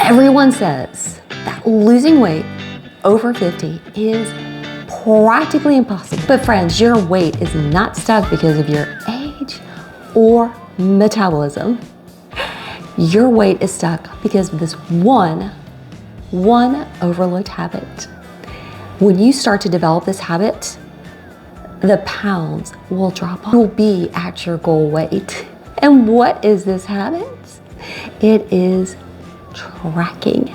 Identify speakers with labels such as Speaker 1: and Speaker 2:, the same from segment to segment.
Speaker 1: Everyone says that losing weight over 50 is practically impossible. But friends, your weight is not stuck because of your age or metabolism. Your weight is stuck because of this one overlooked habit. When you start to develop this habit, the pounds will drop off. You'll be at your goal weight. And what is this habit? It is tracking.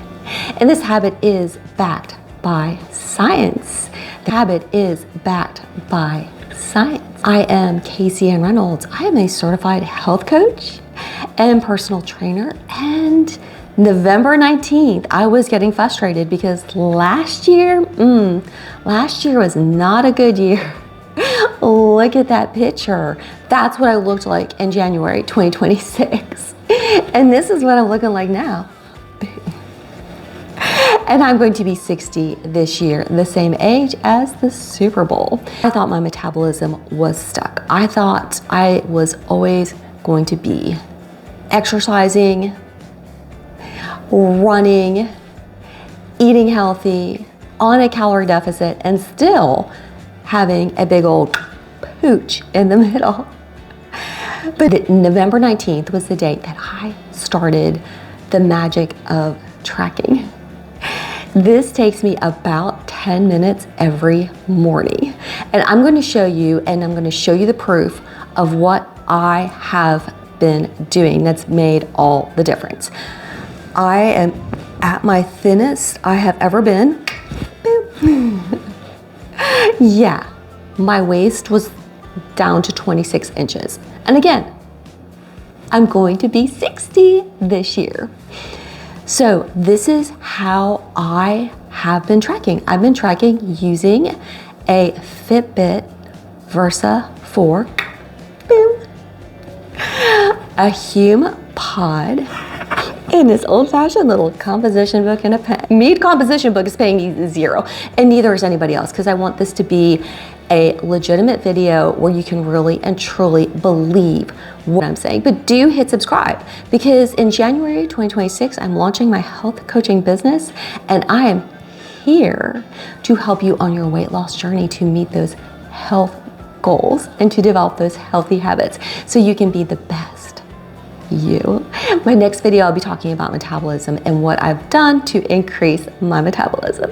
Speaker 1: And this habit is backed by science. The habit is backed by science. I am Casey Ann Reynolds. I am a certified health coach and personal trainer. And November 19th, I was getting frustrated because last year was not a good year. Look at that picture. That's what I looked like in January 2026. And this is what I'm looking like now. And I'm going to be 60 this year, the same age as the Super Bowl. I thought my metabolism was stuck. I thought I was always going to be exercising, running, eating healthy, on a calorie deficit, and still having a big old pooch in the middle. But November 19th was the date that I started the magic of tracking. This takes me about 10 minutes every morning. And I'm going to show you, the proof of what I have been doing that's made all the difference. I am at my thinnest I have ever been. Yeah, my waist was down to 26 inches. And again, I'm going to be 60 this year. So this is how I have been tracking. I've been tracking using a Fitbit Versa 4, boom, a Hume Pod, and this old-fashioned little composition book and a pen. Mead composition book is paying me $0, and neither is anybody else, because I want this to be a legitimate video where you can really and truly believe what I'm saying. But do hit subscribe, because in January 2026, I'm launching my health coaching business, and I am here to help you on your weight loss journey to meet those health goals and to develop those healthy habits so you can be the best you. My next video, I'll be talking about metabolism and what I've done to increase my metabolism.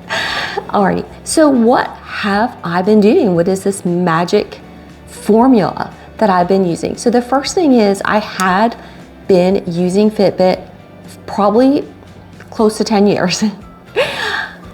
Speaker 1: Alrighty, so what have I been doing? What is this magic formula that I've been using? So the first thing is I had been using Fitbit probably close to 10 years.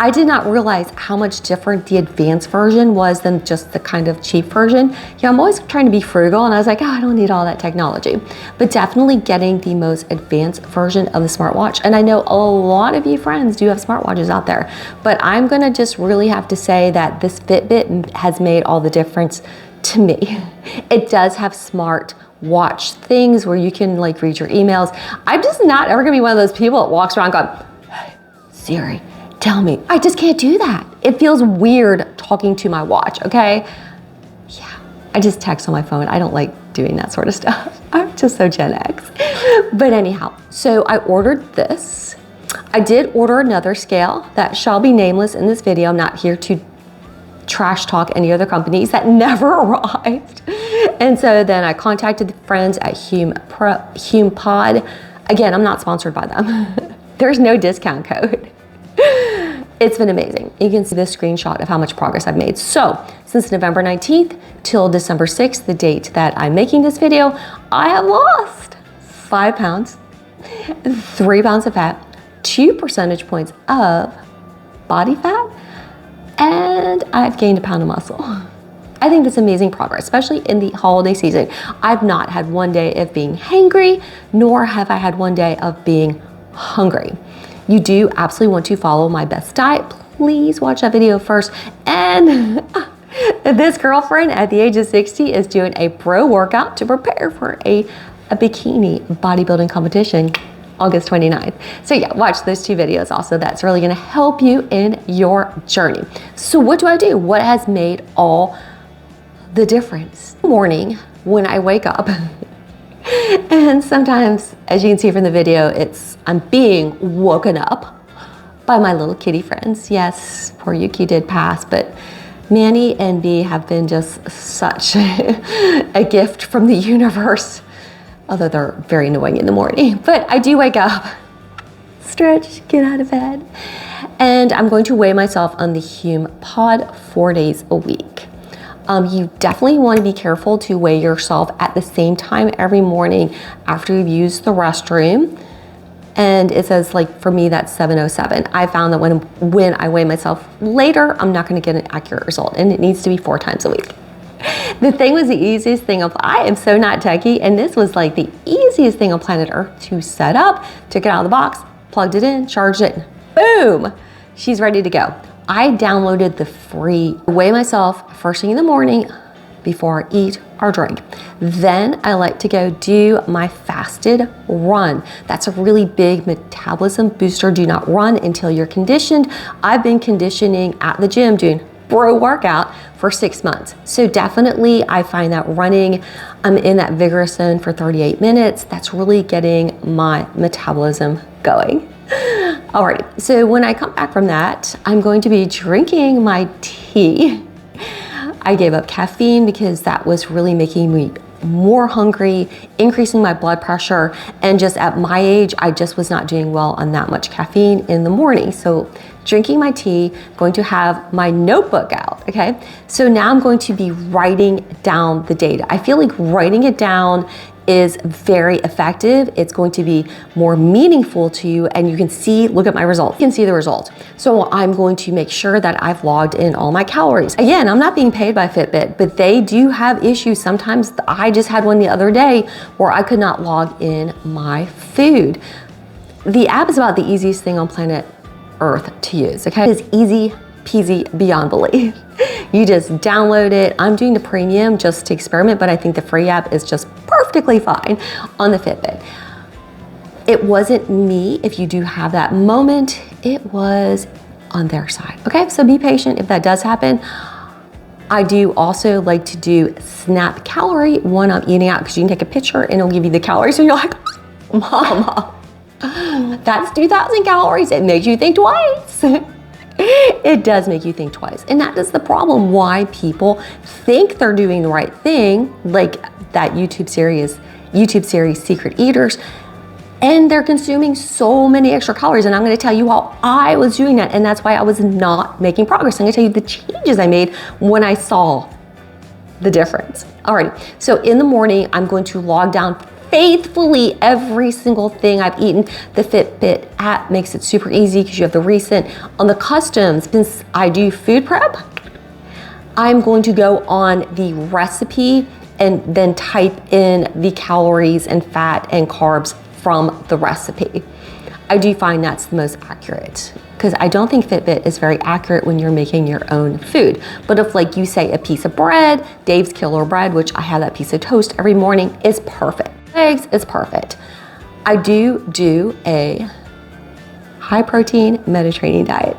Speaker 1: I did not realize how much different the advanced version was than just the kind of cheap version. Yeah, I'm always trying to be frugal, and I was like, I don't need all that technology. But definitely getting the most advanced version of the smartwatch. And I know a lot of you friends do have smartwatches out there, but I'm gonna just really have to say that this Fitbit has made all the difference to me. It does have smart watch things where you can like read your emails. I'm just not ever gonna be one of those people that walks around going, hey, Siri, tell me. I just can't do that. It feels weird talking to my watch, okay? Yeah, I just text on my phone. I don't like doing that sort of stuff. I'm just so Gen X. But anyhow, so I ordered this. I did order another scale that shall be nameless in this video. I'm not here to trash talk any other companies that never arrived. And so then I contacted friends at Hume Pod. Again, I'm not sponsored by them. There's no discount code. It's been amazing. You can see this screenshot of how much progress I've made. So since November 19th till December 6th, the date that I'm making this video, I have lost 5 pounds, 3 pounds of fat, 2 percentage points of body fat, and I've gained a pound of muscle. I think that's amazing progress, especially in the holiday season. I've not had one day of being hangry, nor have I had one day of being hungry. You do absolutely want to follow my best diet. Please watch that video first. And this girlfriend at the age of 60 is doing a pro workout to prepare for a bikini bodybuilding competition August 29th. So yeah, watch those 2 videos also. That's really gonna help you in your journey. So what do I do? What has made all the difference? Morning, when I wake up, And sometimes, as you can see from the video, I'm being woken up by my little kitty friends. Yes, poor Yuki did pass, but Manny and Bee have been just such a gift from the universe, although they're very annoying in the morning. But I do wake up, stretch, get out of bed, and I'm going to weigh myself on the Hume Pod 4 days a week. You definitely want to be careful to weigh yourself at the same time every morning after you've used the restroom. And it says, like, for me, that's 7:07. I found that when I weigh myself later, I'm not going to get an accurate result, and it needs to be 4 times a week. The thing was the easiest thing I am so not techie, and this was like the easiest thing on planet Earth to set up. Took it out of the box, plugged it in, charged it, boom, she's ready to go. I downloaded the free Weigh Myself first thing in the morning before I eat or drink. Then I like to go do my fasted run. That's a really big metabolism booster. Do not run until you're conditioned. I've been conditioning at the gym doing bro workout for 6 months. So definitely I find that running, I'm in that vigorous zone for 38 minutes. That's really getting my metabolism going. Alrighty, so when I come back from that, I'm going to be drinking my tea. I gave up caffeine because that was really making me more hungry, increasing my blood pressure, and just at my age, I just was not doing well on that much caffeine in the morning. So drinking my tea, going to have my notebook out, okay? So now I'm going to be writing down the data. I feel like writing it down is very effective. It's going to be more meaningful to you, and you can see, look at my results. You can see the results. So I'm going to make sure that I've logged in all my calories. Again, I'm not being paid by Fitbit, but they do have issues. Sometimes I just had one the other day where I could not log in my food. The app is about the easiest thing on planet Earth to use, okay? It's easy peasy beyond belief. You just download it. I'm doing the premium just to experiment, but I think the free app is just perfectly fine on the Fitbit. It wasn't me. If you do have that moment, it was on their side. Okay, so be patient if that does happen. I do also like to do snap calorie when I'm eating out, because you can take a picture and it'll give you the calories, and you're like, Mama, that's 2,000 calories. It makes you think twice. It does make you think twice. And that is the problem why people think they're doing the right thing, like that YouTube series Secret Eaters, and they're consuming so many extra calories. And I'm gonna tell you how I was doing that, and that's why I was not making progress. I'm gonna tell you the changes I made when I saw the difference. Alrighty, so in the morning, I'm going to log down faithfully every single thing I've eaten. The Fitbit app makes it super easy because you have the recent. On the customs, since I do food prep, I'm going to go on the recipe and then type in the calories and fat and carbs from the recipe. I do find that's the most accurate, because I don't think Fitbit is very accurate when you're making your own food. But if, like, you say a piece of bread, Dave's Killer Bread, which I have that piece of toast every morning, is perfect. Eggs is perfect. I do a high protein Mediterranean diet.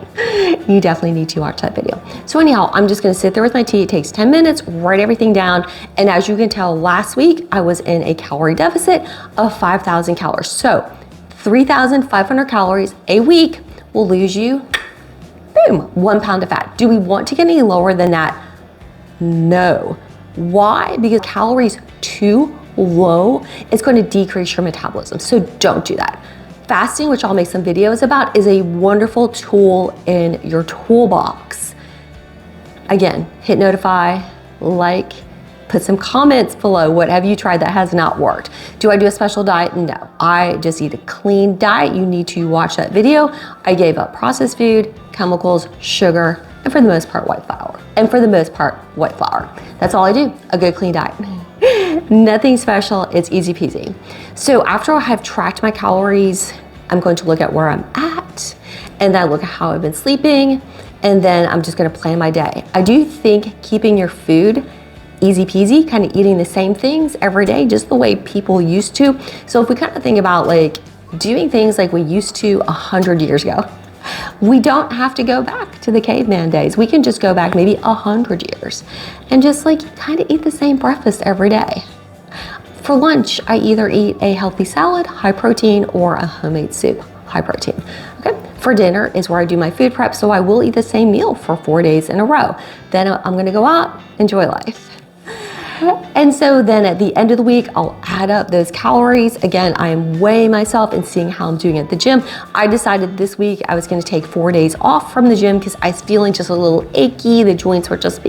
Speaker 1: You definitely need to watch that video. So anyhow, I'm just gonna sit there with my tea. It takes 10 minutes, write everything down. And as you can tell, last week I was in a calorie deficit of 5,000 calories. So 3,500 calories a week will lose you, boom, 1 pound of fat. Do we want to get any lower than that? No. Why? Because calories too low, it's going to decrease your metabolism. So don't do that. Fasting, which I'll make some videos about, is a wonderful tool in your toolbox. Again, hit notify, like, put some comments below. What have you tried that has not worked? Do I do a special diet? No, I just eat a clean diet. You need to watch that video. I gave up processed food, chemicals, sugar, and for the most part, white flour. That's all I do, a good clean diet. Nothing special, it's easy peasy. So after I have tracked my calories, I'm going to look at where I'm at, and then look at how I've been sleeping, and then I'm just gonna plan my day. I do think keeping your food easy peasy, kind of eating the same things every day, just the way people used to. So if we kind of think about like doing things like we used to 100 years ago, we don't have to go back to the caveman days. We can just go back maybe 100 years and just like kind of eat the same breakfast every day. For lunch, I either eat a healthy salad, high protein, or a homemade soup, high protein. Okay. For dinner is where I do my food prep, so I will eat the same meal for 4 days in a row. Then I'm gonna go out, enjoy life. And so then at the end of the week, I'll add up those calories. Again, I am weighing myself and seeing how I'm doing at the gym. I decided this week I was gonna take 4 days off from the gym because I was feeling just a little achy. The joints were just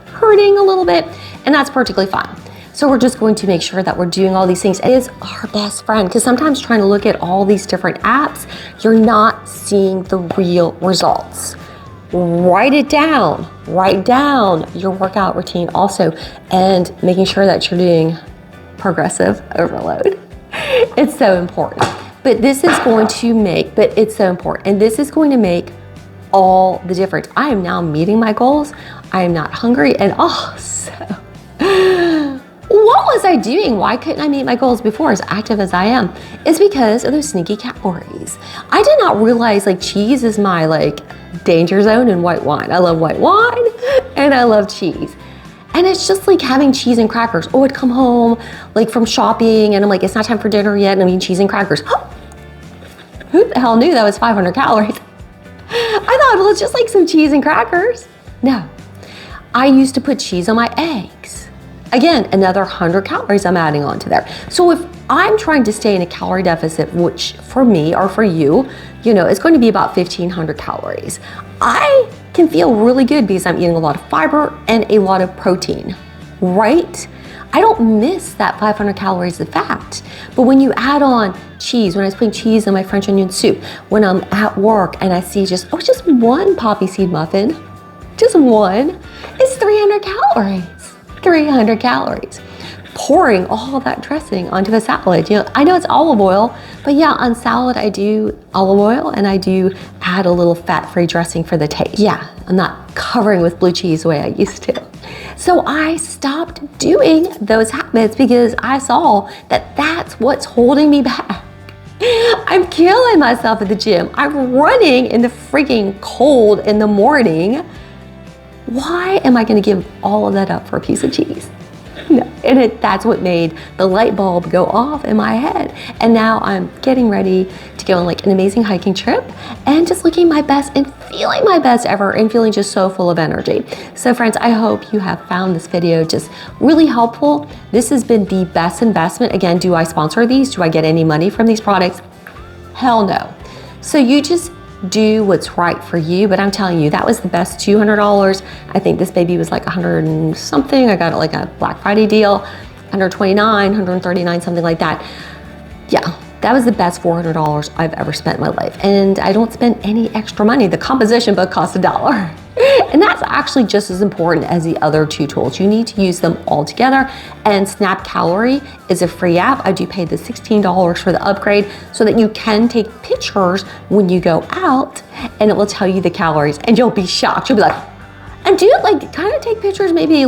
Speaker 1: hurting a little bit, and that's perfectly fine. So we're just going to make sure that we're doing all these things. It is our best friend, because sometimes trying to look at all these different apps, you're not seeing the real results. Write down your workout routine also, and making sure that you're doing progressive overload. It's so important. But this is going to make, it's so important. And this is going to make all the difference. I am now meeting my goals. I am not hungry, and what was I doing? Why couldn't I meet my goals before, as active as I am? It's because of those sneaky calories. I did not realize cheese is my danger zone in white wine. I love white wine and I love cheese. And it's just having cheese and crackers. Oh, I'd come home from shopping and I'm it's not time for dinner yet, and I'm eating cheese and crackers. Who the hell knew that was 500 calories? I thought, well, it's just some cheese and crackers. No, I used to put cheese on my eggs. Again, another 100 calories I'm adding on to there. So if I'm trying to stay in a calorie deficit, which for me or for you, it's going to be about 1,500 calories, I can feel really good because I'm eating a lot of fiber and a lot of protein, right? I don't miss that 500 calories of fat. But when you add on cheese, when I was putting cheese in my French onion soup, when I'm at work and I see just one poppy seed muffin, just one, it's 300 calories. 300 calories. Pouring all that dressing onto a salad. I know it's olive oil, but yeah, on salad I do olive oil and I do add a little fat-free dressing for the taste. Yeah, I'm not covering with blue cheese the way I used to. So I stopped doing those habits because I saw that that's what's holding me back. I'm killing myself at the gym. I'm running in the freaking cold in the morning. Why am I going to give all of that up for a piece of cheese? No. And that's what made the light bulb go off in my head. And now I'm getting ready to go on an amazing hiking trip and just looking my best and feeling my best ever and feeling just so full of energy. So friends, I hope you have found this video just really helpful. This has been the best investment. Again, do I sponsor these? Do I get any money from these products? Hell no. So you just do what's right for you, but I'm telling you, that was the best $200. I think this baby was 100 and something. I got it a Black Friday deal, 129, 139, something like that. Yeah, that was the best $400 I've ever spent in my life. And I don't spend any extra money. The composition book costs $1. And that's actually just as important as the other two tools. You need to use them all together. And Snap Calorie is a free app. I do pay the $16 for the upgrade so that you can take pictures when you go out and it will tell you the calories and you'll be shocked. You'll be like, and do you kind of take pictures maybe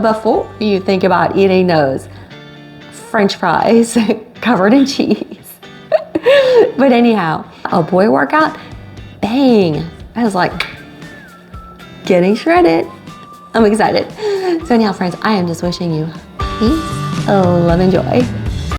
Speaker 1: before you think about eating those French fries covered in cheese. But anyhow, a boy workout, bang. I was getting shredded. I'm excited. So anyhow, friends, I am just wishing you peace, love, and joy.